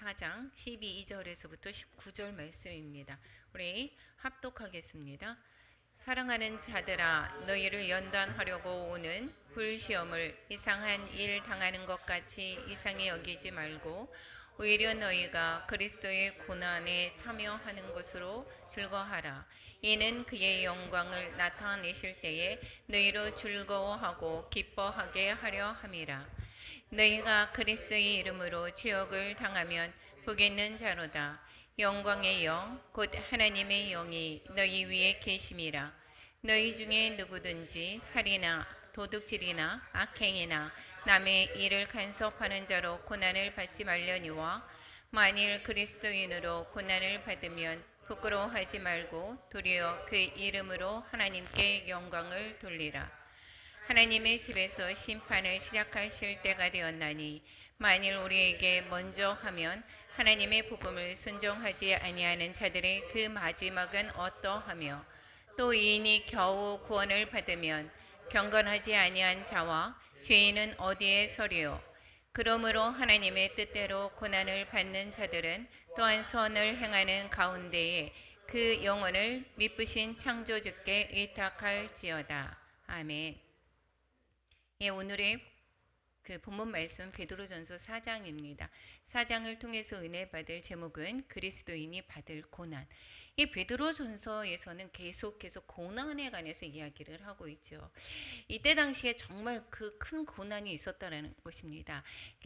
4장 12절에서부터 19절 말씀입니다. 우리 합독하겠습니다. 사랑하는 자들아, 너희를 연단하려고 오는 불시험을 이상한 일 당하는 것 같이 이상히 여기지 말고 오히려 너희가 그리스도의 고난에 참여하는 것으로 즐거워하라. 이는 그의 영광을 나타내실 때에 너희로 즐거워하고 기뻐하게 하려 함이라. 너희가 그리스도의 이름으로 지옥을 당하면 복 있는 자로다. 영광의 영, 곧 하나님의 영이 너희 위에 계심이라. 너희 중에 누구든지 살이나 도둑질이나 악행이나 남의 일을 간섭하는 자로 고난을 받지 말려니와 만일 그리스도인으로 고난을 받으면 부끄러워하지 말고 도리어 그 이름으로 하나님께 영광을 돌리라. 하나님의 집에서 심판을 시작하실 때가 되었나니 만일 우리에게 먼저 하면 하나님의 복음을 순종하지 아니하는 자들의 그 마지막은 어떠하며 또 이인이 겨우 구원을 받으면 경건하지 아니한 자와 죄인은 어디에 서리요. 그러므로 하나님의 뜻대로 고난을 받는 자들은 또한 선을 행하는 가운데에 그 영혼을 미쁘신 창조주께 의탁할지어다. 아멘. 예, 오늘의 그 본문 말씀 베드로전서 4장입니다. 4장을 통해서 은혜 받을 제목은 그리스도인이 받을 고난. 이 베드로전서에서는 계속해서 고난에 관해서 이야기를 하고 있죠. 이때 당시에 정말 그 큰 고난이 있었다는 것입니다.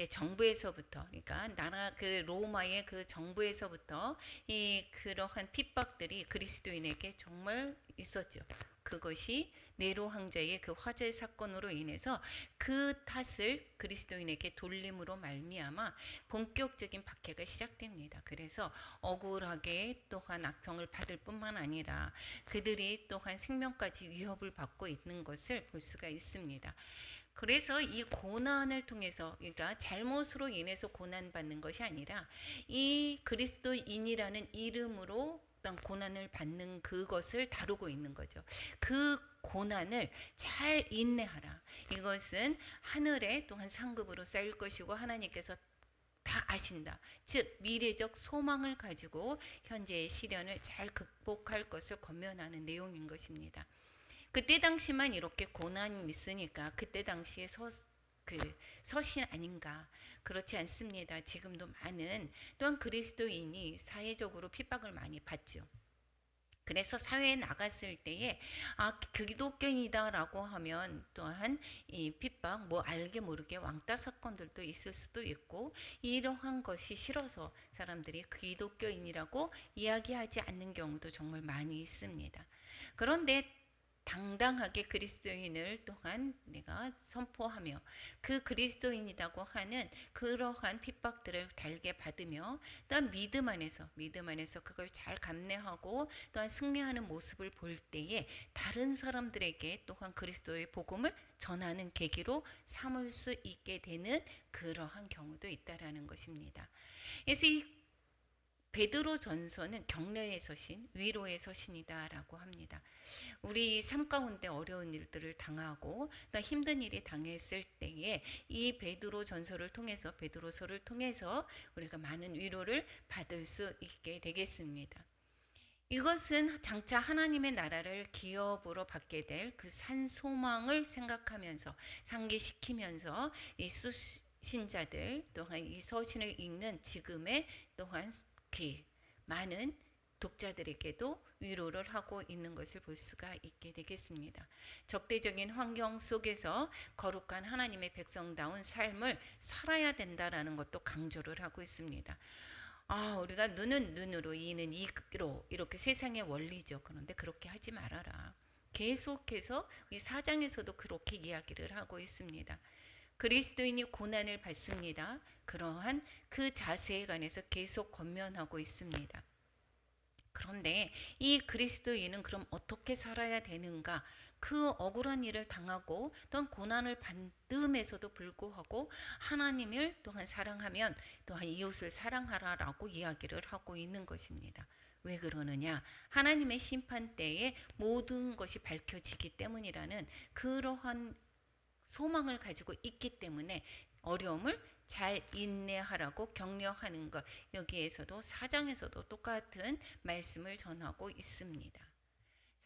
정부에서부터, 그러니까 나라 그 로마의 그 정부에서부터 이 그러한 핍박들이 그리스도인에게 정말 있었죠. 그것이 네로 황제의 그 화재 사건으로 인해서 그 탓을 그리스도인에게 돌림으로 말미암아 본격적인 박해가 시작됩니다. 그래서 억울하게 또한 악평을 받을 뿐만 아니라 그들이 또한 생명까지 위협을 받고 있는 것을 볼 수가 있습니다. 그래서 이 고난을 통해서, 그러니까 잘못으로 인해서 고난받는 것이 아니라 이 그리스도인이라는 이름으로 어떤 고난을 받는 그것을 다루고 있는 거죠. 그 고난을 잘 인내하라. 이것은 하늘에 또한 상급으로 쌓일 것이고 하나님께서 다 아신다. 즉 미래적 소망을 가지고 현재의 시련을 잘 극복할 것을 권면하는 내용인 것입니다. 그때 당시만 이렇게 고난이 있으니까 그때 당시에 서신 아닌가. 그렇지 않습니다. 지금도 많은 또한 그리스도인이 사회적으로 핍박을 많이 받죠. 그래서 사회에 나갔을 때에 기독교인이다라고 하면 또한 이 핍박, 알게 모르게 왕따 사건들도 있을 수도 있고 이러한 것이 싫어서 사람들이 기독교인이라고 이야기하지 않는 경우도 정말 많이 있습니다. 그런데 당당하게 그리스도인을 또한 내가 선포하며 그 그리스도인이라고 하는 그러한 핍박들을 달게 받으며 또한 믿음 안에서 그걸 잘 감내하고 또한 승리하는 모습을 볼 때에 다른 사람들에게 또한 그리스도의 복음을 전하는 계기로 삼을 수 있게 되는 그러한 경우도 있다라는 것입니다. 그래서 이 베드로 전서는 격려의 서신, 위로의 서신이다라고 합니다. 우리 삶 가운데 어려운 일들을 당하고 힘든 일이 당했을 때에 이 베드로서를 통해서 우리가 많은 위로를 받을 수 있게 되겠습니다. 이것은 장차 하나님의 나라를 기업으로 받게 될 그 산 소망을 생각하면서 상기시키면서 이 수신자들 또한 이 서신을 읽는 지금의 또한 많은 독자들에게도 위로를 하고 있는 것을 볼 수가 있게 되겠습니다. 적대적인 환경 속에서 거룩한 하나님의 백성다운 삶을 살아야 된다라는 것도 강조를 하고 있습니다. 우리가 눈은 눈으로 이는 이로 이렇게 세상의 원리죠. 그런데 그렇게 하지 말아라. 계속해서 이 4장에서도 그렇게 이야기를 하고 있습니다. 그리스도인이 고난을 받습니다. 그러한 그 자세에 관해서 계속 권면하고 있습니다. 그런데 이 그리스도인은 그럼 어떻게 살아야 되는가? 그 억울한 일을 당하고 또한 고난을 받음에서도 불구하고 하나님을 또한 사랑하면 또한 이웃을 사랑하라라고 이야기를 하고 있는 것입니다. 왜 그러느냐? 하나님의 심판 때에 모든 것이 밝혀지기 때문이라는 그러한 소망을 가지고 있기 때문에 어려움을 잘 인내하라고 격려하는 것. 여기에서도 4장에서도 똑같은 말씀을 전하고 있습니다.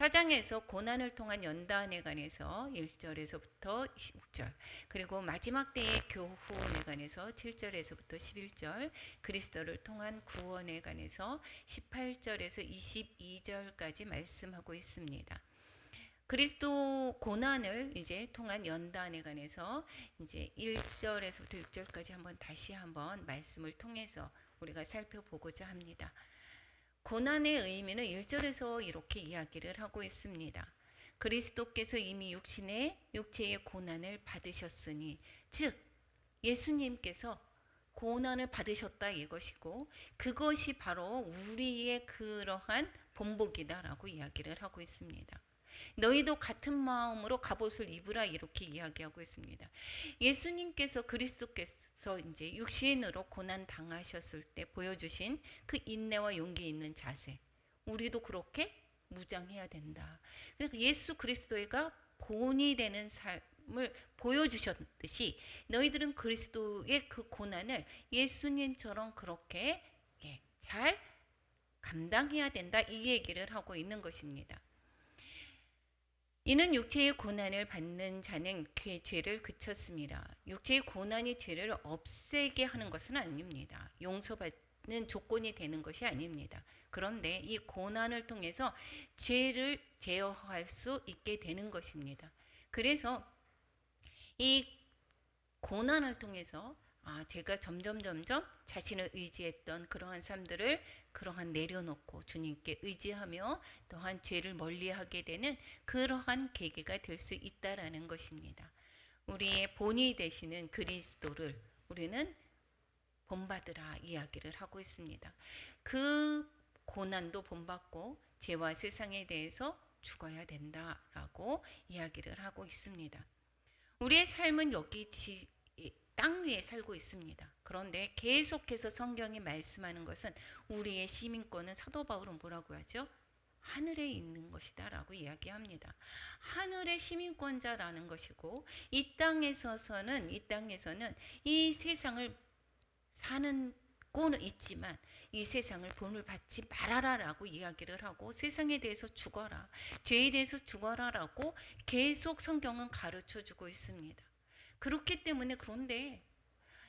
4장에서 고난을 통한 연단에 관해서 1절에서부터 16절, 그리고 마지막 때의 교훈에 관해서 7절에서부터 11절, 그리스도를 통한 구원에 관해서 18절에서 22절까지 말씀하고 있습니다. 그리스도 고난을 이제 통한 연단에 관해서 이제 1절에서부터 6절까지 다시 한번 말씀을 통해서 우리가 살펴보고자 합니다. 고난의 의미는 1절에서 이렇게 이야기를 하고 있습니다. 그리스도께서 이미 육체의 고난을 받으셨으니, 즉 예수님께서 고난을 받으셨다 이것이고, 그것이 바로 우리의 그러한 본복이다라고 이야기를 하고 있습니다. 너희도 같은 마음으로 갑옷을 입으라 이렇게 이야기하고 있습니다. 예수님께서 그리스도께서 이제 육신으로 고난 당하셨을 때 보여주신 그 인내와 용기 있는 자세, 우리도 그렇게 무장해야 된다. 그러니까 예수 그리스도가 본이 되는 삶을 보여주셨듯이 너희들은 그리스도의 그 고난을 예수님처럼 그렇게 잘 감당해야 된다, 이 얘기를 하고 있는 것입니다. 이는 육체의 고난을 받는 자는 죄를 그쳤습니다. 육체의 고난이 죄를 없애게 하는 것은 아닙니다. 용서받는 조건이 되는 것이 아닙니다. 그런데 이 고난을 통해서 죄를 제어할 수 있게 되는 것입니다. 그래서 이 고난을 통해서 제가 점점 자신을 의지했던 그러한 삶들을 그러한 내려놓고 주님께 의지하며 또한 죄를 멀리하게 되는 그러한 계기가 될 수 있다라는 것입니다. 우리의 본이 되시는 그리스도를 우리는 본받으라 이야기를 하고 있습니다. 그 고난도 본받고 죄와 세상에 대해서 죽어야 된다라고 이야기를 하고 있습니다. 우리의 삶은 여기 땅 위에 살고 있습니다. 그런데 계속해서 성경이 말씀하는 것은 우리의 시민권은 사도 바울은 뭐라고 하죠? 하늘에 있는 것이다 라고 이야기합니다. 하늘의 시민권자라는 것이고, 이 땅에서는 이 세상을 사는 꼴은 있지만 이 세상을 본을 받지 말아라 라고 이야기를 하고, 세상에 대해서 죽어라, 죄에 대해서 죽어라 라고 계속 성경은 가르쳐 주고 있습니다. 그렇기 때문에, 그런데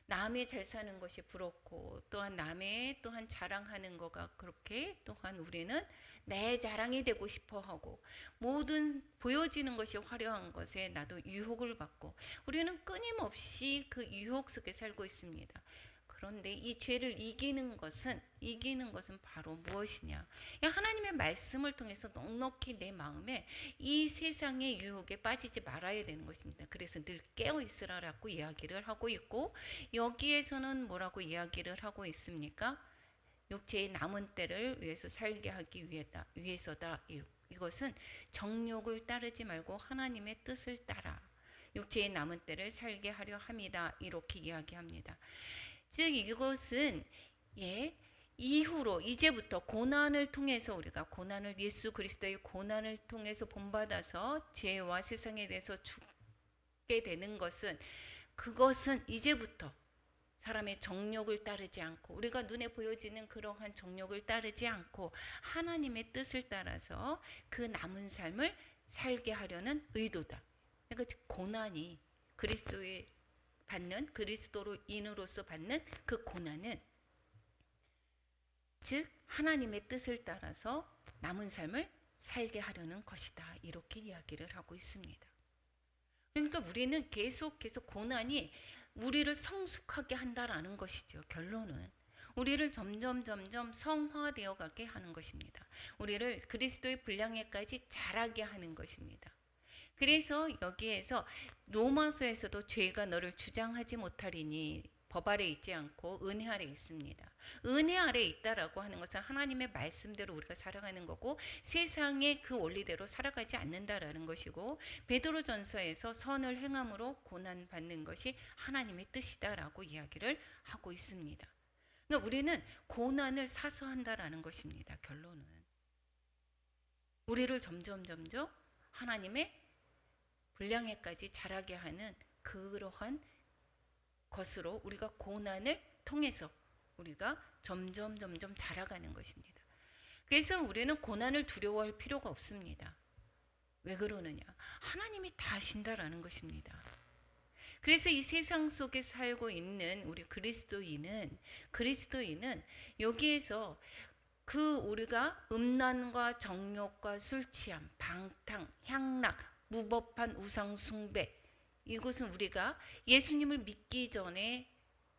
남의 잘 사는 것이 부럽고 또한 남의 또한 자랑하는 거가 그렇게 또한 우리는 내 자랑이 되고 싶어 하고, 모든 보여지는 것이 화려한 것에 나도 유혹을 받고 우리는 끊임없이 그 유혹 속에 살고 있습니다. 그런데 이 죄를 이기는 것은 바로 무엇이냐? 하나님의 말씀을 통해서 넉넉히 내 마음에 이 세상의 유혹에 빠지지 말아야 되는 것입니다. 그래서 늘 깨어 있으라라고 이야기를 하고 있고, 여기에서는 뭐라고 이야기를 하고 있습니까? 육체의 남은 때를 위해서 살게 하기 위해서다. 이것은 정욕을 따르지 말고 하나님의 뜻을 따라 육체의 남은 때를 살게 하려 함이다, 이렇게 이야기합니다. 즉 이것은 이후로 이제부터 고난을 통해서 우리가 예수 그리스도의 고난을 통해서 본받아서 죄와 세상에 대해서 죽게 되는 것은, 그것은 이제부터 사람의 정욕을 따르지 않고, 우리가 눈에 보여지는 그러한 정욕을 따르지 않고 하나님의 뜻을 따라서 그 남은 삶을 살게 하려는 의도다. 그러니까 고난이 그리스도로 인으로서 받는 그 고난은, 즉 하나님의 뜻을 따라서 남은 삶을 살게 하려는 것이다, 이렇게 이야기를 하고 있습니다. 그러니까 우리는 계속해서 고난이 우리를 성숙하게 한다라는 것이죠. 결론은 우리를 점점 성화되어 가게 하는 것입니다. 우리를 그리스도의 분량에까지 자라게 하는 것입니다. 그래서 여기에서 로마서에서도 죄가 너를 주장하지 못하리니 법 아래 있지 않고 은혜 아래 있습니다. 은혜 아래 있다라고 하는 것은 하나님의 말씀대로 우리가 살아가는 거고, 세상의 그 원리대로 살아가지 않는다라는 것이고, 베드로전서에서 선을 행함으로 고난 받는 것이 하나님의 뜻이다라고 이야기를 하고 있습니다. 그러니까 우리는 고난을 사수한다라는 것입니다. 결론은 우리를 점점 하나님의 분량에까지 자라게 하는 그러한 것으로 우리가 고난을 통해서 우리가 점점 자라가는 것입니다. 그래서 우리는 고난을 두려워할 필요가 없습니다. 왜 그러느냐? 하나님이 다 아신다라는 것입니다. 그래서 이 세상 속에 살고 있는 우리 그리스도인은 여기에서 그 우리가 음란과 정욕과 술 취함, 방탕, 향락, 무법한 우상 숭배, 이것은 우리가 예수님을 믿기 전에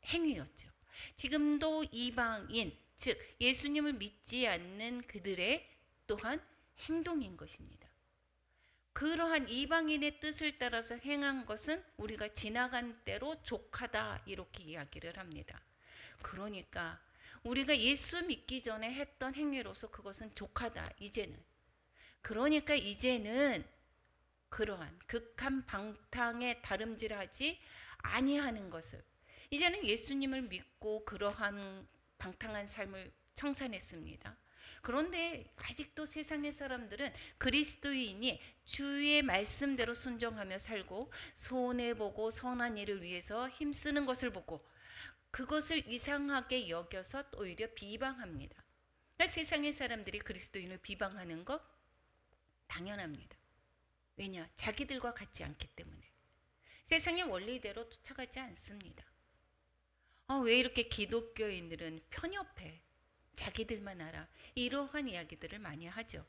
행위였죠. 지금도 이방인, 즉 예수님을 믿지 않는 그들의 또한 행동인 것입니다. 그러한 이방인의 뜻을 따라서 행한 것은 우리가 지나간 대로 족하다, 이렇게 이야기를 합니다. 그러니까 우리가 예수 믿기 전에 했던 행위로서 그것은 족하다, 이제는. 그러니까 이제는 그러한 극한 방탕에 다름질하지 아니하는 것을, 이제는 예수님을 믿고 그러한 방탕한 삶을 청산했습니다. 그런데 아직도 세상의 사람들은 그리스도인이 주의 말씀대로 순종하며 살고 손해보고 선한 일을 위해서 힘쓰는 것을 보고 그것을 이상하게 여겨서 오히려 비방합니다. 그러니까 세상의 사람들이 그리스도인을 비방하는 것 당연합니다. 왜냐? 자기들과 같지 않기 때문에. 세상의 원리대로 쫓아가지 않습니다. 왜 이렇게 기독교인들은 편협해? 자기들만 알아. 이러한 이야기들을 많이 하죠.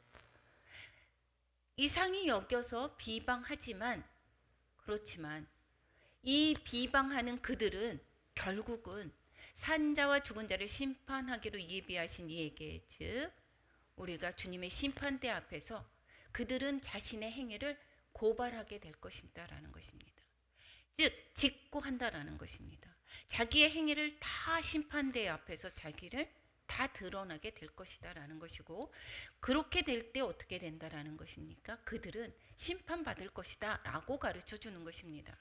이상히 여겨서 비방하지만, 그렇지만 이 비방하는 그들은 결국은 산자와 죽은 자를 심판하기로 예비하신 이에게, 즉 우리가 주님의 심판대 앞에서 그들은 자신의 행위를 고발하게 될 것이다라는 것입니다. 즉 직고한다라는 것입니다. 자기의 행위를 다 심판대 앞에서 자기를 다 드러나게 될 것이다라는 것이고, 그렇게 될 때 어떻게 된다라는 것입니까? 그들은 심판받을 것이다 라고 가르쳐 주는 것입니다.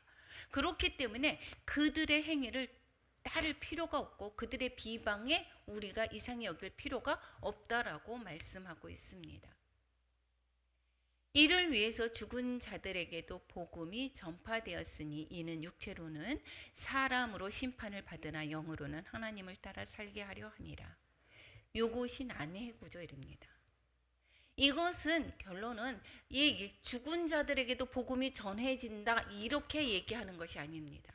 그렇기 때문에 그들의 행위를 따를 필요가 없고 그들의 비방에 우리가 이상히 여길 필요가 없다라고 말씀하고 있습니다. 이를 위해서 죽은 자들에게도 복음이 전파되었으니 이는 육체로는 사람으로 심판을 받으나 영으로는 하나님을 따라 살게 하려 하니라. 이것이 난해의 구절입니다. 이것은 결론은 이 죽은 자들에게도 복음이 전해진다 이렇게 얘기하는 것이 아닙니다.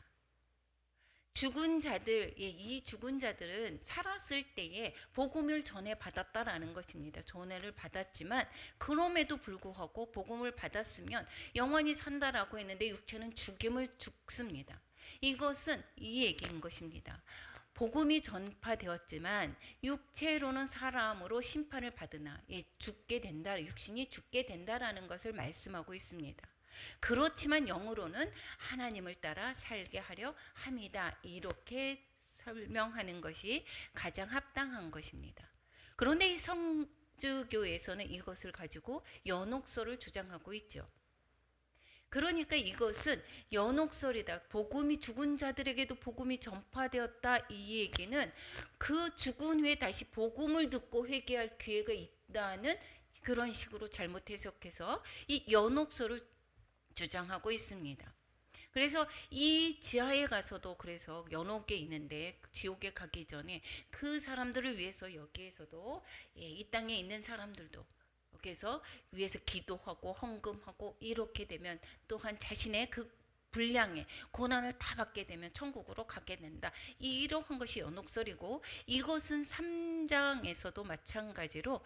죽은 자들, 이 죽은 자들은 살았을 때에 복음을 전해 받았다라는 것입니다. 전해를 받았지만 그럼에도 불구하고 복음을 받았으면 영원히 산다라고 했는데 육체는 죽습니다. 이것은 이 얘기인 것입니다. 복음이 전파되었지만 육체로는 사람으로 심판을 받으나 죽게 된다, 육신이 죽게 된다라는 것을 말씀하고 있습니다. 그렇지만 영으로는 하나님을 따라 살게 하려 합니다. 이렇게 설명하는 것이 가장 합당한 것입니다. 그런데 이 성주교에서는 이것을 가지고 연옥설을 주장하고 있죠. 그러니까 이것은 연옥설이다. 복음이 죽은 자들에게도 복음이 전파되었다. 이 얘기는 그 죽은 후에 다시 복음을 듣고 회개할 기회가 있다는 그런 식으로 잘못 해석해서 이 연옥설을 주장하고 있습니다. 그래서 이 지하에 가서도 그래서 연옥에 있는데 지옥에 가기 전에 그 사람들을 위해서 여기에서도 이 땅에 있는 사람들도 그래서 위에서 기도하고 헌금하고 이렇게 되면 또한 자신의 그 분량의 고난을 다 받게 되면 천국으로 가게 된다. 이러한 것이 연옥설이고 이것은 3장에서도 마찬가지로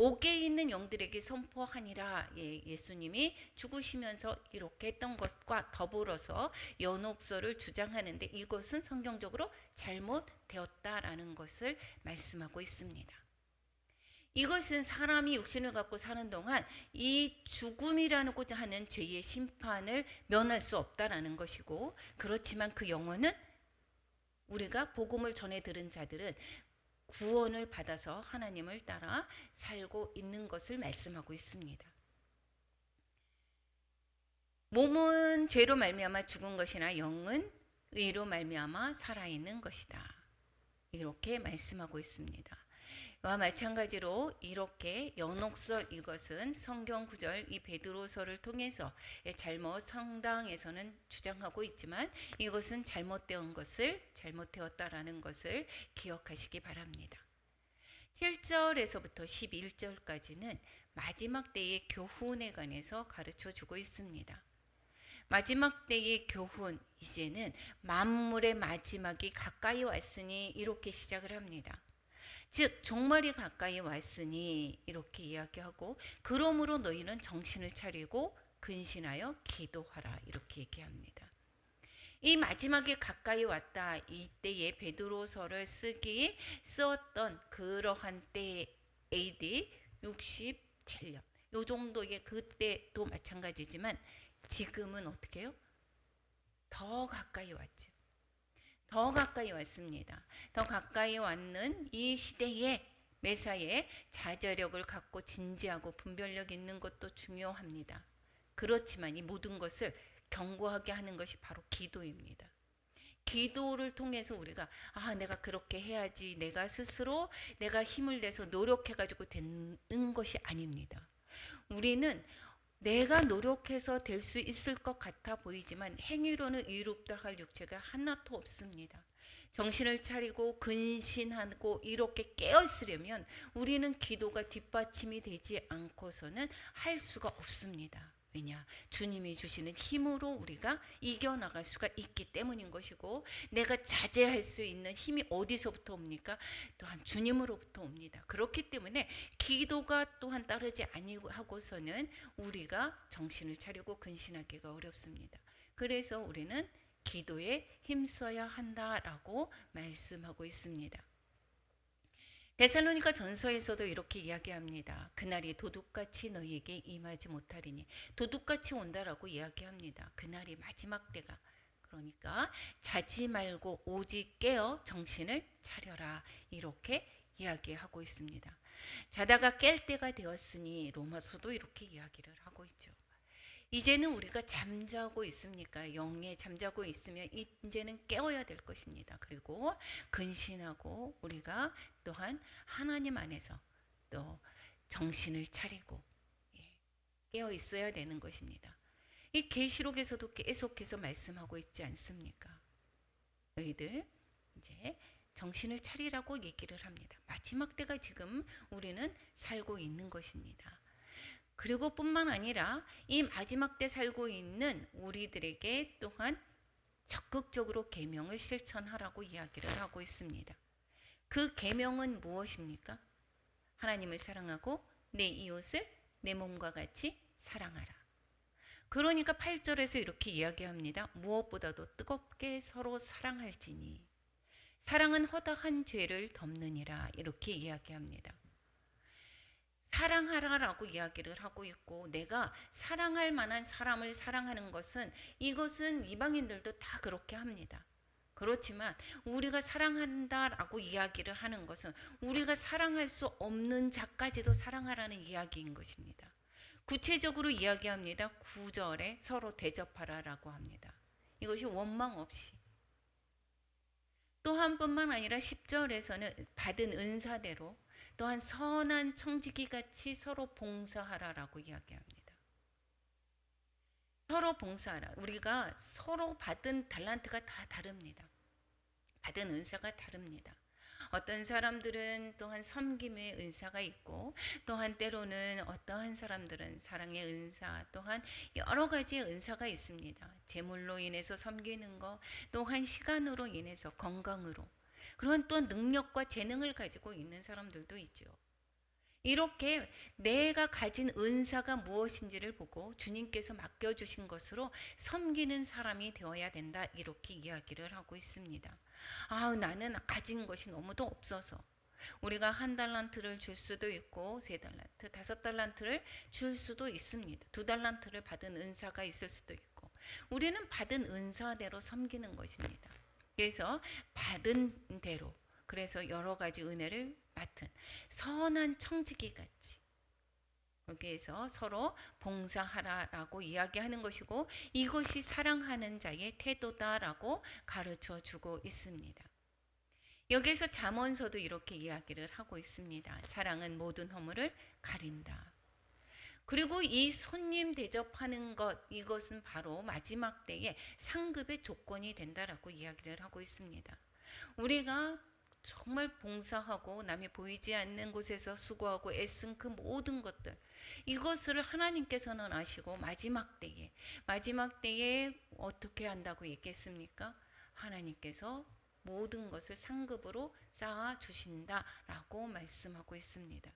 옥에 있는 영들에게 선포하니라. 예수님이 죽으시면서 이렇게 했던 것과 더불어서 연옥설을 주장하는데 이것은 성경적으로 잘못되었다라는 것을 말씀하고 있습니다. 이것은 사람이 육신을 갖고 사는 동안 이 죽음이라고자 하는 죄의 심판을 면할 수 없다라는 것이고, 그렇지만 그 영혼은 우리가 복음을 전해 들은 자들은 구원을 받아서 하나님을 따라 살고 있는 것을 말씀하고 있습니다. 몸은 죄로 말미암아 죽은 것이나 영은 의로 말미암아 살아있는 것이다. 이렇게 말씀하고 있습니다. 이와 마찬가지로 이렇게 연옥서 이것은 성경 구절 이 베드로서를 통해서 잘못 성당에서는 주장하고 있지만 이것은 잘못되었다라는 것을 기억하시기 바랍니다. 7절에서부터 11절까지는 마지막 때의 교훈에 관해서 가르쳐 주고 있습니다. 마지막 때의 교훈, 이제는 만물의 마지막이 가까이 왔으니 이렇게 시작을 합니다. 즉 종말이 가까이 왔으니 이렇게 이야기하고, 그러므로 너희는 정신을 차리고 근신하여 기도하라 이렇게 얘기합니다. 이 마지막에 가까이 왔다, 이때에 베드로서를 쓰었던 그러한 때 AD 67년 요 정도의 그때도 마찬가지지만 지금은 어떻게 해요? 더 가까이 왔죠. 더 가까이 왔습니다. 더 가까이 왔는 이 시대에 매사에 자제력을 갖고 진지하고 분별력 있는 것도 중요합니다. 그렇지만 이 모든 것을 견고하게 하는 것이 바로 기도입니다. 기도를 통해서 우리가 내가 그렇게 해야지, 내가 스스로 내가 힘을 내서 노력해가지고 되는 것이 아닙니다. 우리는 내가 노력해서 될 수 있을 것 같아 보이지만 행위로는 의롭다 할 육체가 하나도 없습니다. 정신을 차리고 근신하고 이렇게 깨어 있으려면 우리는 기도가 뒷받침이 되지 않고서는 할 수가 없습니다. 왜냐? 주님이 주시는 힘으로 우리가 이겨나갈 수가 있기 때문인 것이고, 내가 자제할 수 있는 힘이 어디서부터 옵니까? 또한 주님으로부터 옵니다. 그렇기 때문에 기도가 또한 따르지 아니하고서는 우리가 정신을 차리고 근신하기가 어렵습니다. 그래서 우리는 기도에 힘써야 한다라고 말씀하고 있습니다. 데살로니가 전서에서도 이렇게 이야기합니다. 그날이 도둑같이 너희에게 임하지 못하리니, 도둑같이 온다라고 이야기합니다. 그날이 마지막 때가, 그러니까 자지 말고 오직 깨어 정신을 차려라 이렇게 이야기하고 있습니다. 자다가 깰 때가 되었으니 로마서도 이렇게 이야기를 하고 있죠. 이제는 우리가 잠자고 있습니까? 영에 잠자고 있으면 이제는 깨어야 될 것입니다. 그리고 근신하고 우리가 또한 하나님 안에서 또 정신을 차리고 깨어 있어야 되는 것입니다. 이 계시록에서도 계속해서 말씀하고 있지 않습니까? 너희들 이제 정신을 차리라고 얘기를 합니다. 마지막 때가 지금 우리는 살고 있는 것입니다. 그리고 뿐만 아니라 이 마지막 때 살고 있는 우리들에게 또한 적극적으로 계명을 실천하라고 이야기를 하고 있습니다. 그 계명은 무엇입니까? 하나님을 사랑하고 내 이웃을 내 몸과 같이 사랑하라. 그러니까 8절에서 이렇게 이야기합니다. 무엇보다도 뜨겁게 서로 사랑할지니 사랑은 허다한 죄를 덮느니라 이렇게 이야기합니다. 사랑하라라고 이야기를 하고 있고, 내가 사랑할 만한 사람을 사랑하는 것은, 이것은 이방인들도 다 그렇게 합니다. 그렇지만 우리가 사랑한다라고 이야기를 하는 것은 우리가 사랑할 수 없는 자까지도 사랑하라는 이야기인 것입니다. 구체적으로 이야기합니다. 9절에 서로 대접하라라고 합니다. 이것이 원망 없이. 또 한 뿐만 아니라 10절에서는 받은 은사대로 또한 선한 청지기 같이 서로 봉사하라라고 이야기합니다. 서로 봉사하라. 우리가 서로 받은 달란트가 다 다릅니다. 받은 은사가 다릅니다. 어떤 사람들은 또한 섬김의 은사가 있고, 또한 때로는 어떠한 사람들은 사랑의 은사, 또한 여러 가지의 은사가 있습니다. 재물로 인해서 섬기는 것, 또한 시간으로 인해서 건강으로, 그런 또 능력과 재능을 가지고 있는 사람들도 있죠. 이렇게 내가 가진 은사가 무엇인지를 보고 주님께서 맡겨주신 것으로 섬기는 사람이 되어야 된다 이렇게 이야기를 하고 있습니다. 나는 가진 것이 너무도 없어서, 우리가 한 달란트를 줄 수도 있고 3달란트, 5달란트를 줄 수도 있습니다. 2달란트를 받은 은사가 있을 수도 있고, 우리는 받은 은사대로 섬기는 것입니다. 그래서 받은 대로, 그래서 여러 가지 은혜를 맡은 선한 청지기 같이 여기에서 서로 봉사하라라고 이야기하는 것이고, 이것이 사랑하는 자의 태도다라고 가르쳐 주고 있습니다. 여기에서 잠언서도 이렇게 이야기를 하고 있습니다. 사랑은 모든 허물을 가린다. 그리고 이 손님 대접하는 것, 이것은 바로 마지막 때에 상급의 조건이 된다라고 이야기를 하고 있습니다. 우리가 정말 봉사하고 남이 보이지 않는 곳에서 수고하고 애쓴 그 모든 것들, 이것을 하나님께서는 아시고 마지막 때에 어떻게 한다고 얘기했습니까? 하나님께서 모든 것을 상급으로 쌓아 주신다라고 말씀하고 있습니다.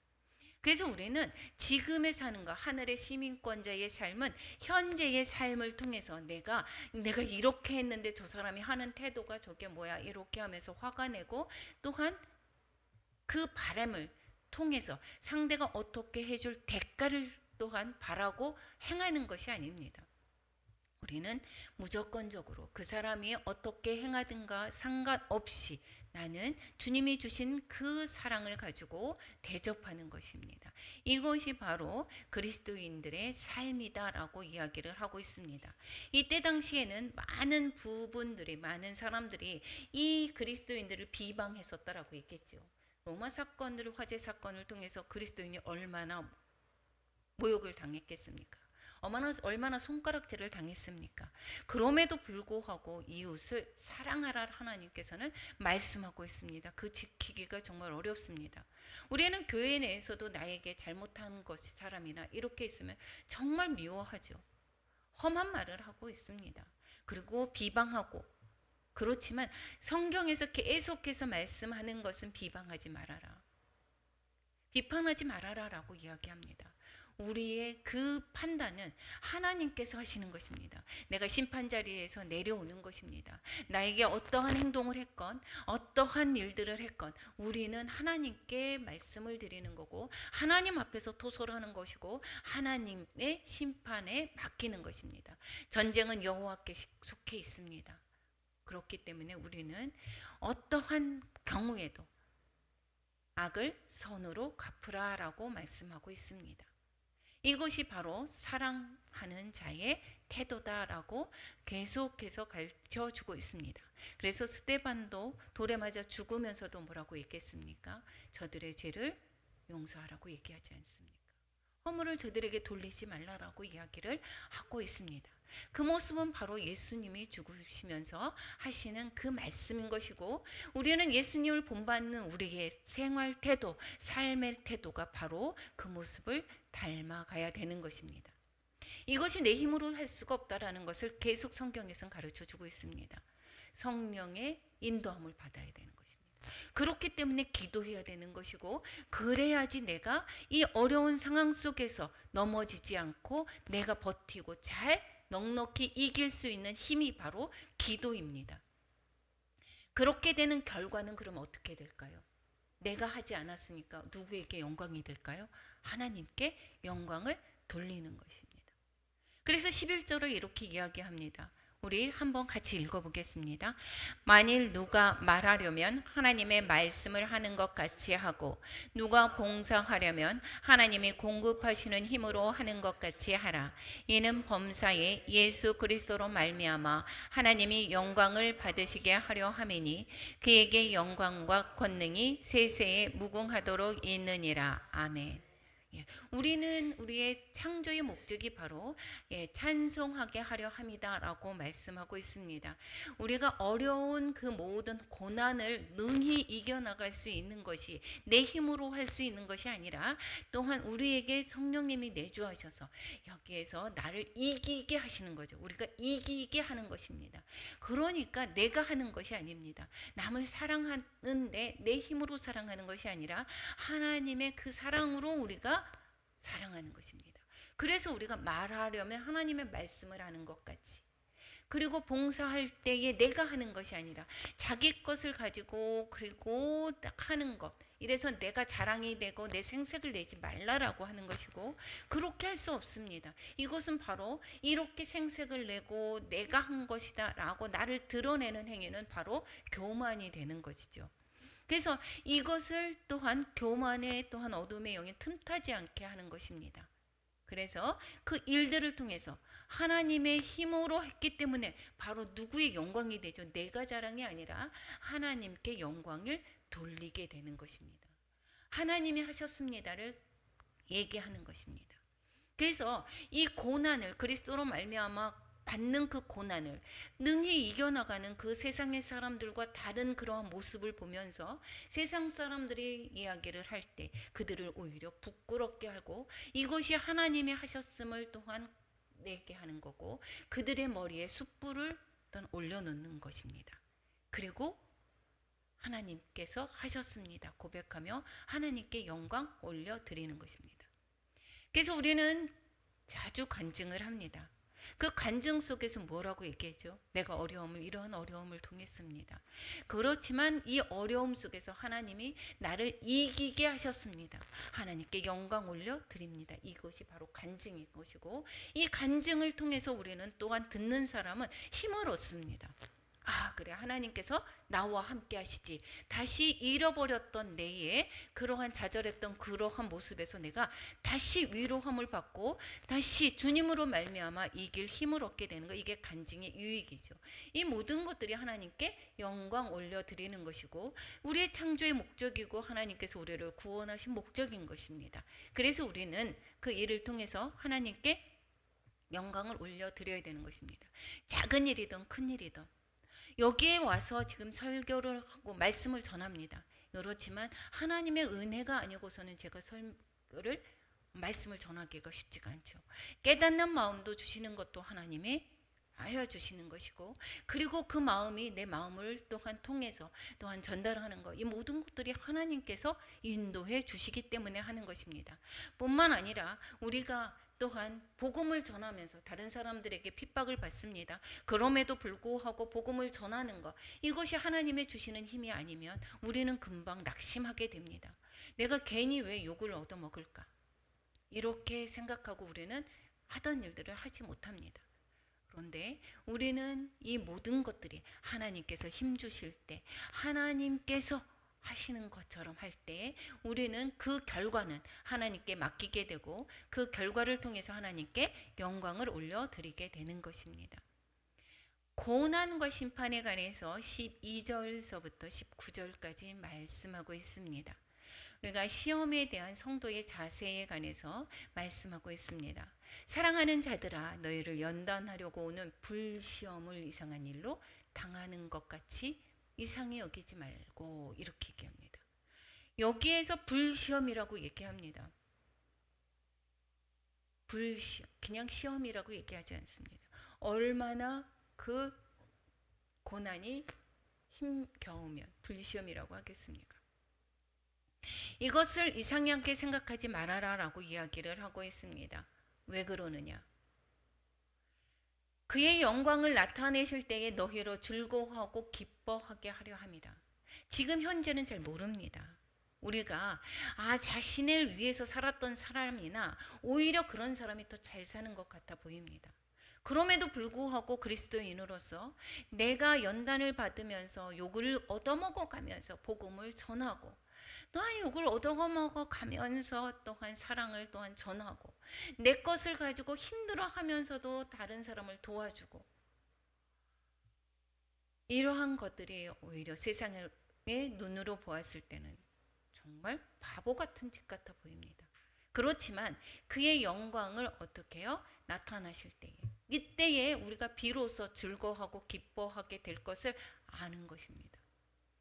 그래서 우리는 지금에 사는 것, 하늘의 시민권자의 삶은 현재의 삶을 통해서 내가 이렇게 했는데 저 사람이 하는 태도가 저게 뭐야 이렇게 하면서 화가 내고, 또한 그 바람을 통해서 상대가 어떻게 해줄 대가를 또한 바라고 행하는 것이 아닙니다. 우리는 무조건적으로 그 사람이 어떻게 행하든가 상관없이 나는 주님이 주신 그 사랑을 가지고 대접하는 것입니다. 이것이 바로 그리스도인들의 삶이다라고 이야기를 하고 있습니다. 이때 당시에는 많은 사람들이 이 그리스도인들을 비방했었다라고 얘기했죠. 로마 사건을, 화재 사건을 통해서 그리스도인이 얼마나 모욕을 당했겠습니까? 얼마나 손가락질을 당했습니까? 그럼에도 불구하고 이웃을 사랑하라 하나님께서는 말씀하고 있습니다. 그 지키기가 정말 어렵습니다. 우리는 교회 내에서도 나에게 잘못한 것이 사람이나 이렇게 있으면 정말 미워하죠. 험한 말을 하고 있습니다. 그리고 비방하고, 그렇지만 성경에서 계속해서 말씀하는 것은 비방하지 말아라, 비판하지 말아라라고 이야기합니다. 우리의 그 판단은 하나님께서 하시는 것입니다. 내가 심판 자리에서 내려오는 것입니다. 나에게 어떠한 행동을 했건 어떠한 일들을 했건 우리는 하나님께 말씀을 드리는 거고, 하나님 앞에서 토설하는 것이고, 하나님의 심판에 맡기는 것입니다. 전쟁은 여호와께 속해 있습니다. 그렇기 때문에 우리는 어떠한 경우에도 악을 선으로 갚으라라고 말씀하고 있습니다. 이것이 바로 사랑하는 자의 태도다라고 계속해서 가르쳐주고 있습니다. 그래서 스데반도 돌에 맞아 죽으면서도 뭐라고 얘기했습니까? 저들의 죄를 용서하라고 얘기하지 않습니까? 허물을 저들에게 돌리지 말라라고 이야기를 하고 있습니다. 그 모습은 바로 예수님이 죽으시면서 하시는 그 말씀인 것이고, 우리는 예수님을 본받는 우리의 생활 태도, 삶의 태도가 바로 그 모습을 닮아가야 되는 것입니다. 이것이 내 힘으로 할 수가 없다라는 것을 계속 성경에서는 가르쳐 주고 있습니다. 성령의 인도함을 받아야 되는 것입니다. 그렇기 때문에 기도해야 되는 것이고, 그래야지 내가 이 어려운 상황 속에서 넘어지지 않고 내가 버티고 잘 넉넉히 이길 수 있는 힘이 바로 기도입니다. 그렇게 되는 결과는 그럼 어떻게 될까요? 내가 하지 않았으니까 누구에게 영광이 될까요? 하나님께 영광을 돌리는 것입니다. 그래서 11절을 이렇게 이야기합니다. 우리 한번 같이 읽어보겠습니다. 만일 누가 말하려면 하나님의 말씀을 하는 것 같이 하고, 누가 봉사하려면 하나님이 공급하시는 힘으로 하는 것 같이 하라. 이는 범사에 예수 그리스도로 말미암아 하나님이 영광을 받으시게 하려 함이니 그에게 영광과 권능이 세세에 무궁하도록 있느니라. 아멘. 우리는 우리의 창조의 목적이 바로 찬송하게 하려 함이다라고 말씀하고 있습니다. 우리가 어려운 그 모든 고난을 능히 이겨나갈 수 있는 것이 내 힘으로 할 수 있는 것이 아니라, 또한 우리에게 성령님이 내주하셔서 여기에서 나를 이기게 하시는 거죠. 우리가 이기게 하는 것입니다. 그러니까 내가 하는 것이 아닙니다. 남을 사랑하는데 내 힘으로 사랑하는 것이 아니라 하나님의 그 사랑으로 우리가 사랑하는 것입니다. 그래서 우리가 말하려면 하나님의 말씀을 하는 것 같이, 그리고 봉사할 때에 내가 하는 것이 아니라 자기 것을 가지고 그리고 딱 하는 것, 이래서 내가 자랑이 되고 내 생색을 내지 말라라고 하는 것이고, 그렇게 할 수 없습니다. 이것은 바로 이렇게 생색을 내고 내가 한 것이다 라고 나를 드러내는 행위는 바로 교만이 되는 것이죠. 그래서 이것을 또한 교만의 또한 어둠의 영에 틈타지 않게 하는 것입니다. 그래서 그 일들을 통해서 하나님의 힘으로 했기 때문에 바로 누구의 영광이 되죠? 내가 자랑이 아니라 하나님께 영광을 돌리게 되는 것입니다. 하나님이 하셨습니다를 얘기하는 것입니다. 그래서 이 고난을 그리스도로 말미암아 받는 그 고난을 능히 이겨나가는 그 세상의 사람들과 다른 그러한 모습을 보면서 세상 사람들이 이야기를 할 때 그들을 오히려 부끄럽게 하고 이것이 하나님이 하셨음을 또한 내게 하는 거고 그들의 머리에 숯불을 올려놓는 것입니다. 그리고 하나님께서 하셨습니다 고백하며 하나님께 영광 올려드리는 것입니다. 그래서 우리는 자주 간증을 합니다. 그 간증 속에서 뭐라고 얘기했죠? 내가 이런 어려움을 통했습니다. 그렇지만 이 어려움 속에서 하나님이 나를 이기게 하셨습니다. 하나님께 영광 올려 드립니다. 이것이 바로 간증인 것이고 이 간증을 통해서 우리는 또한 듣는 사람은 힘을 얻습니다. 아, 그래. 하나님께서 나와 함께 하시지. 다시 잃어버렸던 내의 그러한 좌절했던 그러한 모습에서 내가 다시 위로함을 받고 다시 주님으로 말미암아 이길 힘을 얻게 되는 거, 이게 간증의 유익이죠. 이 모든 것들이 하나님께 영광 올려드리는 것이고 우리의 창조의 목적이고 하나님께서 우리를 구원하신 목적인 것입니다. 그래서 우리는 그 일을 통해서 하나님께 영광을 올려드려야 되는 것입니다. 작은 일이든 큰 일이든 여기에 와서 지금 설교를 하고 말씀을 전합니다. 그렇지만 하나님의 은혜가 아니고서는 제가 설교를 말씀을 전하기가 쉽지가 않죠. 깨닫는 마음도 주시는 것도 하나님이 하여 주시는 것이고 그리고 그 마음이 내 마음을 또한 통해서 또한 전달하는 것, 이 모든 것들이 하나님께서 인도해 주시기 때문에 하는 것입니다. 뿐만 아니라 우리가 또한 복음을 전하면서 다른 사람들에게 핍박을 받습니다. 그럼에도 불구하고 복음을 전하는 것, 이것이 하나님의 주시는 힘이 아니면 우리는 금방 낙심하게 됩니다. 내가 괜히 왜 욕을 얻어먹을까? 이렇게 생각하고 우리는 하던 일들을 하지 못합니다. 그런데 우리는 이 모든 것들이 하나님께서 힘 주실 때, 하나님께서 하시는 것처럼 할 때 우리는 그 결과는 하나님께 맡기게 되고 그 결과를 통해서 하나님께 영광을 올려드리게 되는 것입니다. 고난과 심판에 관해서 12절서부터 19절까지 말씀하고 있습니다. 우리가 시험에 대한 성도의 자세에 관해서 말씀하고 있습니다. 사랑하는 자들아, 너희를 연단하려고 오는 불시험을 이상한 일로 당하는 것 같이 이상히 여기지 말고, 이렇게 얘기합니다. 여기에서 불시험이라고 얘기합니다. 불시험, 그냥 시험이라고 얘기하지 않습니다. 얼마나 그 고난이 힘겨우면 불시험이라고 하겠습니까? 이것을 이상하게 생각하지 말아라 라고 이야기를 하고 있습니다. 왜 그러느냐? 그의 영광을 나타내실 때에 너희로 즐거워하고 기뻐하게 하려 합니다. 지금 현재는 잘 모릅니다. 우리가 자신을 위해서 살았던 사람이나 오히려 그런 사람이 더 잘 사는 것 같아 보입니다. 그럼에도 불구하고 그리스도인으로서 내가 연단을 받으면서 욕을 얻어먹어 가면서 복음을 전하고 또한 욕을 얻어먹어 가면서 또한 사랑을 또한 전하고 내 것을 가지고 힘들어하면서도 다른 사람을 도와주고, 이러한 것들이 오히려 세상의 눈으로 보았을 때는 정말 바보 같은 짓 같아 보입니다. 그렇지만 그의 영광을 어떻게 해요? 나타나실 때에, 이때에 우리가 비로소 즐거워하고 기뻐하게 될 것을 아는 것입니다.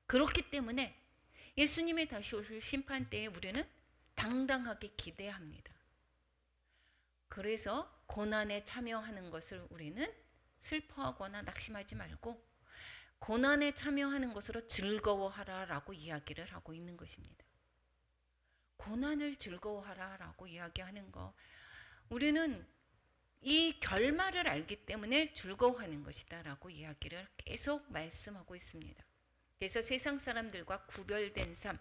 그렇기 때문에 예수님의 다시 오실 심판 때에 우리는 당당하게 기대합니다. 그래서 고난에 참여하는 것을 우리는 슬퍼하거나 낙심하지 말고 고난에 참여하는 것으로 즐거워하라라고 이야기를 하고 있는 것입니다. 고난을 즐거워하라라고 이야기하는 거, 우리는 이 결말을 알기 때문에 즐거워하는 것이다라고 이야기를 계속 말씀하고 있습니다. 그래서 세상 사람들과 구별된 삶,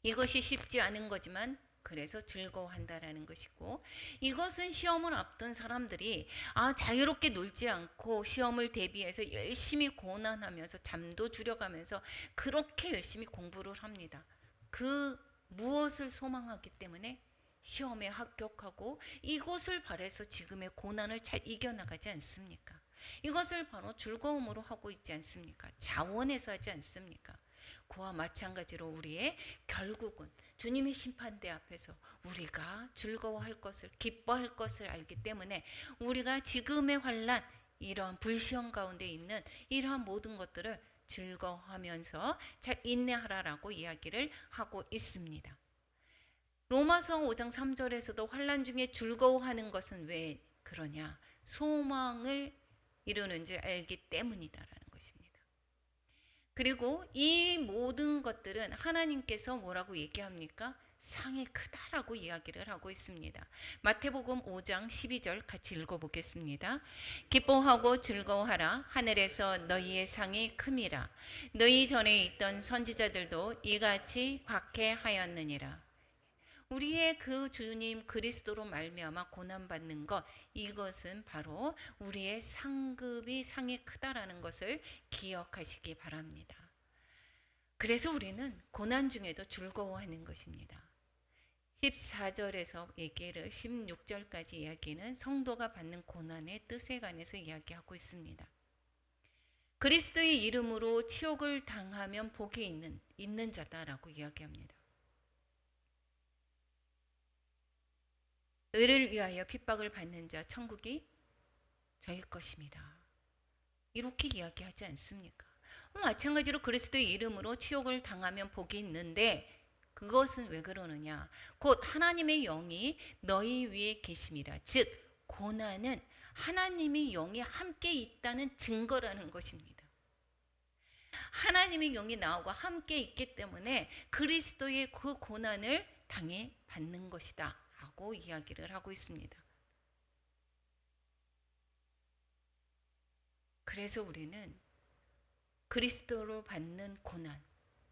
이것이 쉽지 않은 거지만 그래서 즐거워한다라는 것이고, 이것은 시험을 앞둔 사람들이 자유롭게 놀지 않고 시험을 대비해서 열심히 고난하면서 잠도 줄여가면서 그렇게 열심히 공부를 합니다. 그 무엇을 소망하기 때문에? 시험에 합격하고 이것을 바라서 지금의 고난을 잘 이겨나가지 않습니까? 이것을 바로 즐거움으로 하고 있지 않습니까? 자원해서 하지 않습니까? 그와 마찬가지로 우리의 결국은 주님의 심판대 앞에서 우리가 즐거워할 것을, 기뻐할 것을 알기 때문에 우리가 지금의 환난, 이러한 불시험 가운데 있는 이러한 모든 것들을 즐거워하면서 잘 인내하라라고 이야기를 하고 있습니다. 로마서 5장 3절에서도 환난 중에 즐거워하는 것은 왜 그러냐? 소망을 이루는 줄 알기 때문이다라는 것입니다. 그리고 이 모든 것들은 하나님께서 뭐라고 얘기합니까? 상이 크다라고 이야기를 하고 있습니다. 마태복음 5장 12절 같이 읽어보겠습니다. 기뻐하고 즐거워하라. 하늘에서 너희의 상이 큼이라. 너희 전에 있던 선지자들도 이같이 박해하였느니라. 우리의 그 주님 그리스도로 말미암아 고난받는 것, 이것은 바로 우리의 상이 크다라는 것을 기억하시기 바랍니다. 그래서 우리는 고난 중에도 즐거워하는 것입니다. 14절에서 얘기를 16절까지 이야기는 성도가 받는 고난의 뜻에 관해서 이야기하고 있습니다. 그리스도의 이름으로 치욕을 당하면 복이 있는 자다라고 이야기합니다. 의를 위하여 핍박을 받는 자 천국이 저희 것입니다. 이렇게 이야기하지 않습니까? 마찬가지로 그리스도의 이름으로 치욕을 당하면 복이 있는데 그것은 왜 그러느냐? 곧 하나님의 영이 너희 위에 계심이라. 즉 고난은 하나님의 영이 함께 있다는 증거라는 것입니다. 하나님의 영이 나하고 함께 있기 때문에 그리스도의 그 고난을 당해 받는 것이다 라고 이야기를 하고 있습니다. 그래서 우리는 그리스도로 받는 고난,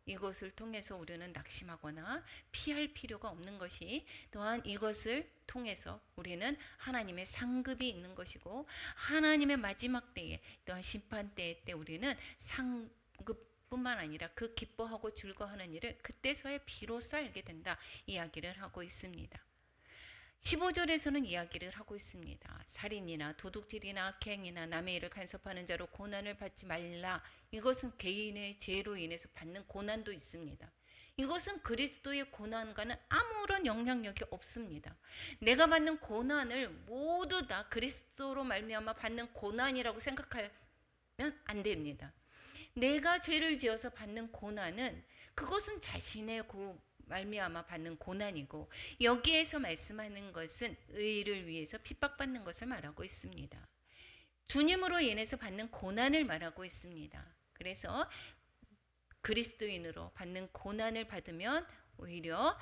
이것을 통해서 우리는 낙심하거나 피할 필요가 없는 것이, 또한 이것을 통해서 우리는 하나님의 상급이 있는 것이고 하나님의 마지막 때에, 또한 심판 때 우리는 상급뿐만 아니라 그 기뻐하고 즐거워하는 일을 그때서야 비로소 알게 된다 이야기를 하고 있습니다. 15절에서는 이야기를 하고 있습니다. 살인이나 도둑질이나 악행이나 남의 일을 간섭하는 자로 고난을 받지 말라. 이것은 개인의 죄로 인해서 받는 고난도 있습니다. 이것은 그리스도의 고난과는 아무런 영향력이 없습니다. 내가 받는 고난을 모두 다 그리스도로 말미암아 받는 고난이라고 생각하면 안 됩니다. 내가 죄를 지어서 받는 고난은 그것은 자신의 말미암아 받는 고난이고, 여기에서 말씀하는 것은 의를 위해서 핍박받는 것을 말하고 있습니다. 주님으로 인해서 받는 고난을 말하고 있습니다. 그래서 그리스도인으로 받는 고난을 받으면 오히려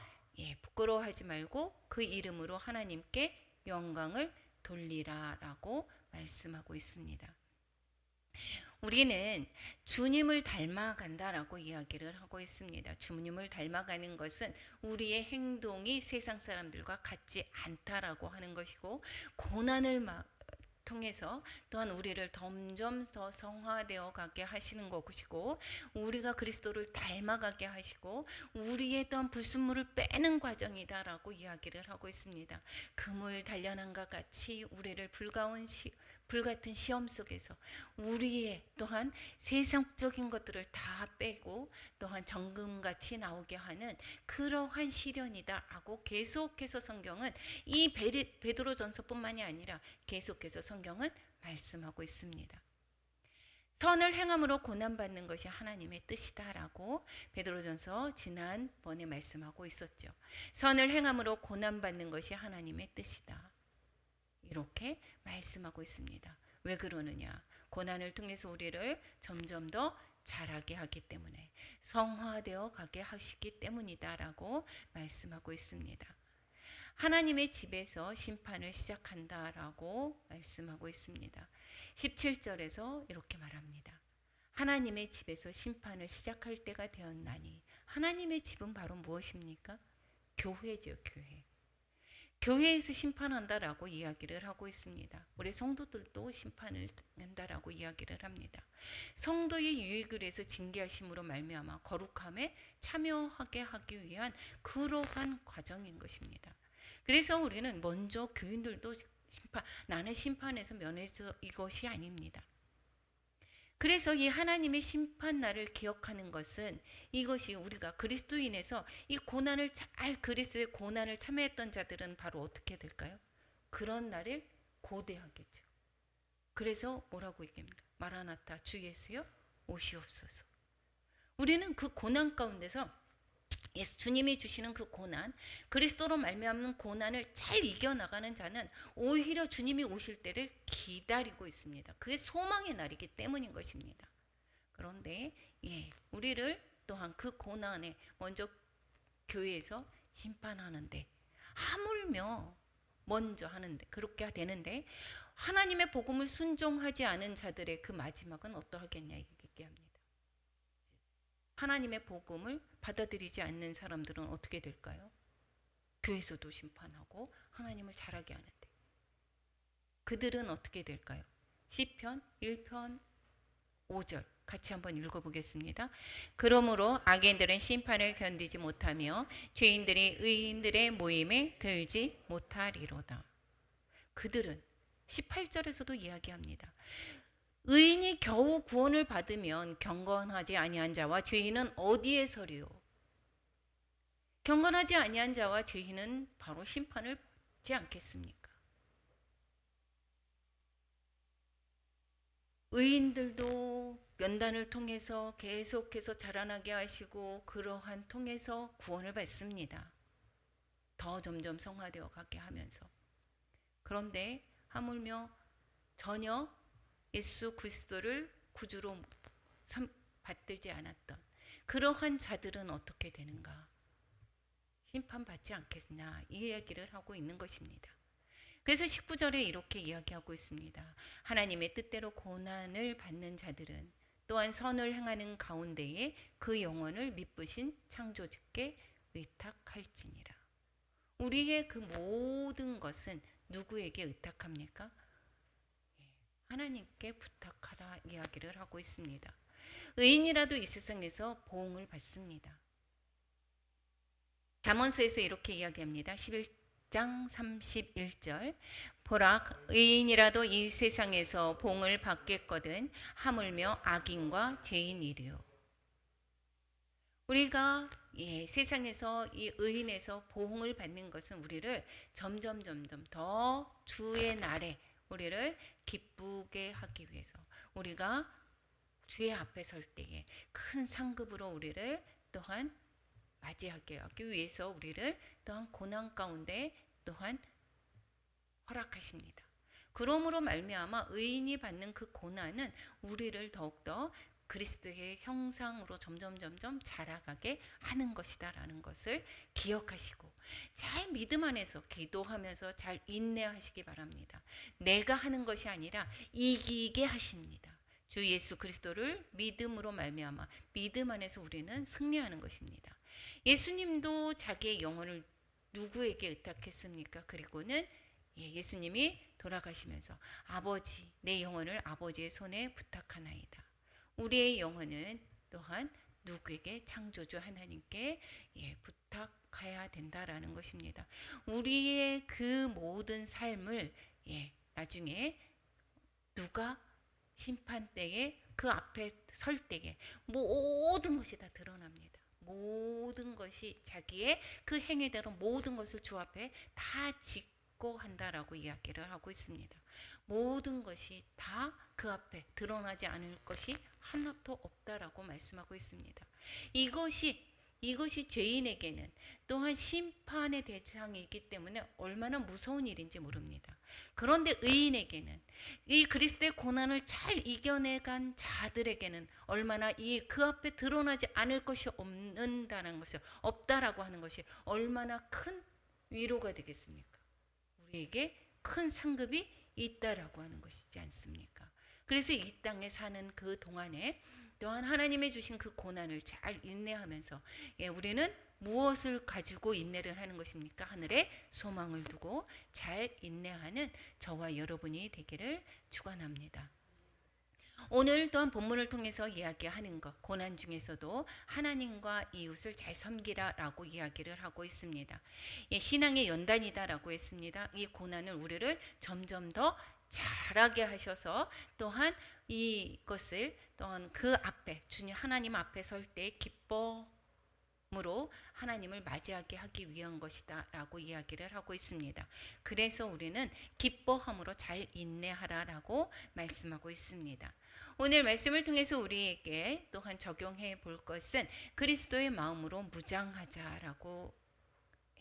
부끄러워하지 말고 그 이름으로 하나님께 영광을 돌리라라고 말씀하고 있습니다. 우리는 주님을 닮아간다라고 이야기를 하고 있습니다. 주님을 닮아가는 것은 우리의 행동이 세상 사람들과 같지 않다라고 하는 것이고, 고난을 통해서 또한 우리를 점점 더 성화되어 가게 하시는 것이고, 우리가 그리스도를 닮아가게 하시고 우리의 또한 불순물을 빼는 과정이다라고 이야기를 하고 있습니다. 그물 단련함과 같이 우리를 불같은 시험 속에서 우리의 또한 세상적인 것들을 다 빼고 또한 정금같이 나오게 하는 그러한 시련이다라고 계속해서 성경은 이 베드로전서뿐만이 아니라 계속해서 성경은 말씀하고 있습니다. 선을 행함으로 고난받는 것이 하나님의 뜻이다라고 베드로전서 지난번에 말씀하고 있었죠. 선을 행함으로 고난받는 것이 하나님의 뜻이다, 이렇게 말씀하고 있습니다. 왜 그러느냐? 고난을 통해서 우리를 점점 더 자라게 하기 때문에, 성화되어 가게 하시기 때문이다라고 말씀하고 있습니다. 하나님의 집에서 심판을 시작한다라고 말씀하고 있습니다. 17절에서 이렇게 말합니다. 하나님의 집에서 심판을 시작할 때가 되었나니. 하나님의 집은 바로 무엇입니까? 교회죠, 교회. 교회에서 심판한다라고 이야기를 하고 있습니다. 우리 성도들도 심판을 한다라고 이야기를 합니다. 성도의 유익을 위해서 징계하심으로 말미암아 거룩함에 참여하게 하기 위한 그러한 과정인 것입니다. 그래서 우리는 먼저 교인들도 나는 심판에서 면해서 이것이 아닙니다. 그래서 이 하나님의 심판 날을 기억하는 것은 이것이 우리가 그리스도인에서 이 고난을 그리스도의 고난을 참여했던 자들은 바로 어떻게 될까요? 그런 날을 고대하겠죠. 그래서 뭐라고 얘기합니까? 마라나타 주 예수여 오시옵소서. 우리는 그 고난 가운데서 주님이 주시는 그 고난, 그리스도로 말미암는 고난을 잘 이겨나가는 자는 오히려 주님이 오실 때를 기다리고 있습니다. 그게 소망의 날이기 때문인 것입니다. 그런데 우리를 또한 그 고난에 먼저 교회에서 심판하는데, 하물며 먼저 하는데, 그렇게 되는데 하나님의 복음을 순종하지 않은 자들의 그 마지막은 어떠하겠냐 얘기합니다. 하나님의 복음을 받아들이지 않는 사람들은 어떻게 될까요? 교회에서도 심판하고 하나님을 잘하게 하는데, 그들은 어떻게 될까요? 시편 1편 5절 같이 한번 읽어보겠습니다. 그러므로 악인들은 심판을 견디지 못하며 죄인들이 의인들의 모임에 들지 못하리로다. 그들은 18절에서도 이야기합니다. 의인이 겨우 구원을 받으면 경건하지 아니한 자와 죄인은 어디에 서리요? 경건하지 아니한 자와 죄인은 바로 심판을 받지 않겠습니까? 의인들도 면단을 통해서 계속해서 자라나게 하시고 그러한 통해서 구원을 받습니다. 더 점점 성화되어 가게 하면서. 그런데 하물며 전혀 예수 그리스도를 구주로 받들지 않았던 그러한 자들은 어떻게 되는가? 심판받지 않겠나? 이 이야기를 하고 있는 것입니다. 그래서 19절에 이렇게 이야기하고 있습니다. 하나님의 뜻대로 고난을 받는 자들은 또한 선을 행하는 가운데에 그 영혼을 미쁘신 창조주께 의탁할지니라. 우리의 그 모든 것은 누구에게 의탁합니까? 하나님께 부탁하라 이야기를 하고 있습니다. 의인이라도 이 세상에서 보응을 받습니다. 잠언서에서 이렇게 이야기합니다. 11장 31절 보라 의인이라도 이 세상에서 보응을 받겠거든 하물며 악인과 죄인이리요. 우리가 세상에서 이 의인에서 보응을 받는 것은 우리를 점점 더 주의 날에 우리를 기쁘게 하기 위해서, 우리가 주의 앞에 설 때에 큰 상급으로 우리를 또한 맞이하게 하기 위해서 우리를 또한 고난 가운데 또한 허락하십니다. 그러므로 말미암아 의인이 받는 그 고난은 우리를 더욱더 그리스도의 형상으로 점점 자라가게 하는 것이다라는 것을 기억하시고 잘 믿음 안에서 기도하면서 잘 인내하시기 바랍니다. 내가 하는 것이 아니라 이기게 하십니다. 주 예수 그리스도를 믿음으로 말미암아 믿음 안에서 우리는 승리하는 것입니다. 예수님도 자기의 영혼을 누구에게 의탁했습니까? 그리고는 예수님이 돌아가시면서 아버지, 내 영혼을 아버지의 손에 부탁하나이다. 우리의 영혼은 또한 누구에게? 창조주 하나님께 부탁해야 된다라는 것입니다. 우리의 그 모든 삶을 나중에 누가 심판 때에 그 앞에 설 때에 모든 것이 다 드러납니다. 모든 것이 자기의 그 행위대로 모든 것을 주 앞에 다 짓고 한다라고 이야기를 하고 있습니다. 모든 것이 다 그 앞에 드러나지 않을 것이 하나도 없다라고 말씀하고 있습니다. 이것이 죄인에게는 또한 심판의 대상이기 때문에 얼마나 무서운 일인지 모릅니다. 그런데 의인에게는, 이 그리스도의 고난을 잘 이겨내간 자들에게는 얼마나 그 앞에 드러나지 않을 것이 없다라고 하는 것이 얼마나 큰 위로가 되겠습니까? 우리에게 큰 상급이 있다라고 하는 것이지 않습니까? 그래서 이 땅에 사는 그 동안에 또한 하나님의 주신 그 고난을 잘 인내하면서 우리는 무엇을 가지고 인내를 하는 것입니까? 하늘에 소망을 두고 잘 인내하는 저와 여러분이 되기를 축원합니다. 오늘 또한 본문을 통해서 이야기하는 것, 고난 중에서도 하나님과 이웃을 잘 섬기라라고 이야기를 하고 있습니다. 예, 신앙의 연단이다라고 했습니다. 이 고난을 우리를 점점 더 잘하게 하셔서 또한 이것을 또한 그 앞에 주님 하나님 앞에 설 때 기뻐 으로 하나님을 맞이하게 하기 위한 것이다 라고 이야기를 하고 있습니다. 그래서 우리는 기뻐함으로 잘 인내하라라고 말씀하고 있습니다. 오늘 말씀을 통해서 우리에게 또한 적용해 볼 것은 그리스도의 마음으로 무장하자라고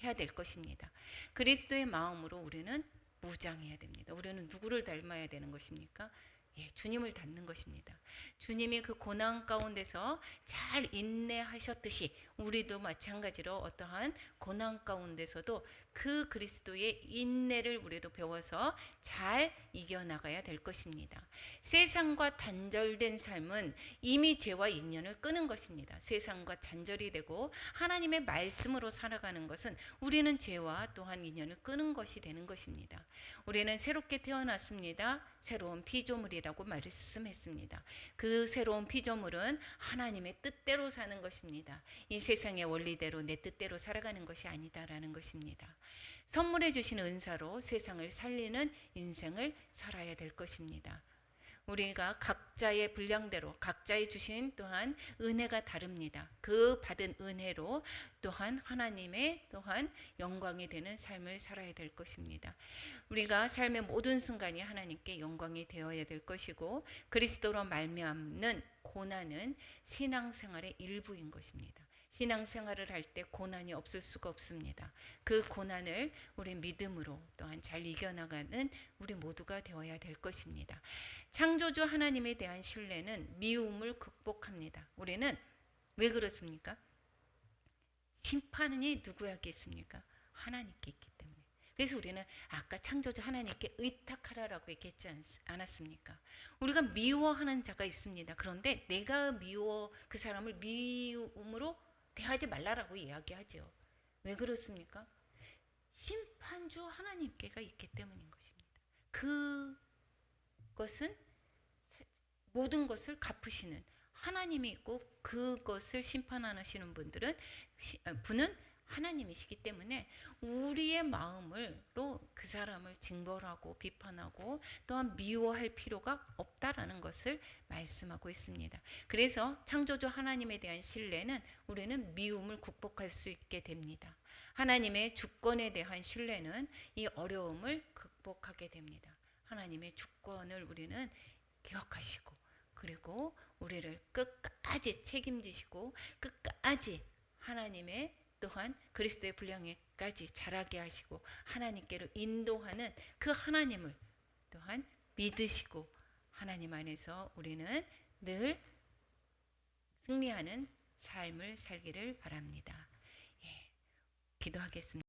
해야 될 것입니다. 그리스도의 마음으로 우리는 무장해야 됩니다. 우리는 누구를 닮아야 되는 것입니까? 예, 주님을 닮는 것입니다. 주님이 그 고난 가운데서 잘 인내하셨듯이 우리도 마찬가지로 어떠한 고난 가운데서도 그 그리스도의 인내를 우리로 배워서 잘 이겨나가야 될 것입니다. 세상과 단절된 삶은 이미 죄와 인연을 끊은 것입니다. 세상과 단절이 되고 하나님의 말씀으로 살아가는 것은 우리는 죄와 또한 인연을 끊은 것이 되는 것입니다. 우리는 새롭게 태어났습니다. 새로운 피조물이라고 말씀했습니다. 그 새로운 피조물은 하나님의 뜻대로 사는 것입니다. 이 세상의 원리대로 내 뜻대로 살아가는 것이 아니다라는 것입니다. 선물해 주신 은사로 세상을 살리는 인생을 살아야 될 것입니다. 우리가 각자의 분량대로 각자의 주신 또한 은혜가 다릅니다. 그 받은 은혜로 또한 하나님의 또한 영광이 되는 삶을 살아야 될 것입니다. 우리가 삶의 모든 순간이 하나님께 영광이 되어야 될 것이고 그리스도로 말미암는 고난은 신앙생활의 일부인 것입니다. 신앙생활을 할 때 고난이 없을 수가 없습니다. 그 고난을 우리 믿음으로 또한 잘 이겨나가는 우리 모두가 되어야 될 것입니다. 창조주 하나님에 대한 신뢰는 미움을 극복합니다. 우리는 왜 그렇습니까? 심판이 누구에게 있습니까? 하나님께 있기 때문에. 그래서 우리는 아까 창조주 하나님께 의탁하라라고 얘기했지 않았습니까? 우리가 미워하는 자가 있습니다. 그런데 내가 그 사람을 미움으로 대하지 말라라고 이야기하죠. 왜 그렇습니까? 심판주 하나님께가 있기 때문인 것입니다. 그것은 모든 것을 갚으시는 하나님이 있고 그것을 심판하시는 분은 하나님이시기 때문에 우리의 마음으로 그 사람을 징벌하고 비판하고 또한 미워할 필요가 없다라는 것을 말씀하고 있습니다. 그래서 창조주 하나님에 대한 신뢰는 우리는 미움을 극복할 수 있게 됩니다. 하나님의 주권에 대한 신뢰는 이 어려움을 극복하게 됩니다. 하나님의 주권을 우리는 기억하시고 그리고 우리를 끝까지 책임지시고 끝까지 하나님의 또한 그리스도의 분량에까지 자라게 하시고 하나님께로 인도하는 그 하나님을 또한 믿으시고 하나님 안에서 우리는 늘 승리하는 삶을 살기를 바랍니다. 예, 기도하겠습니다.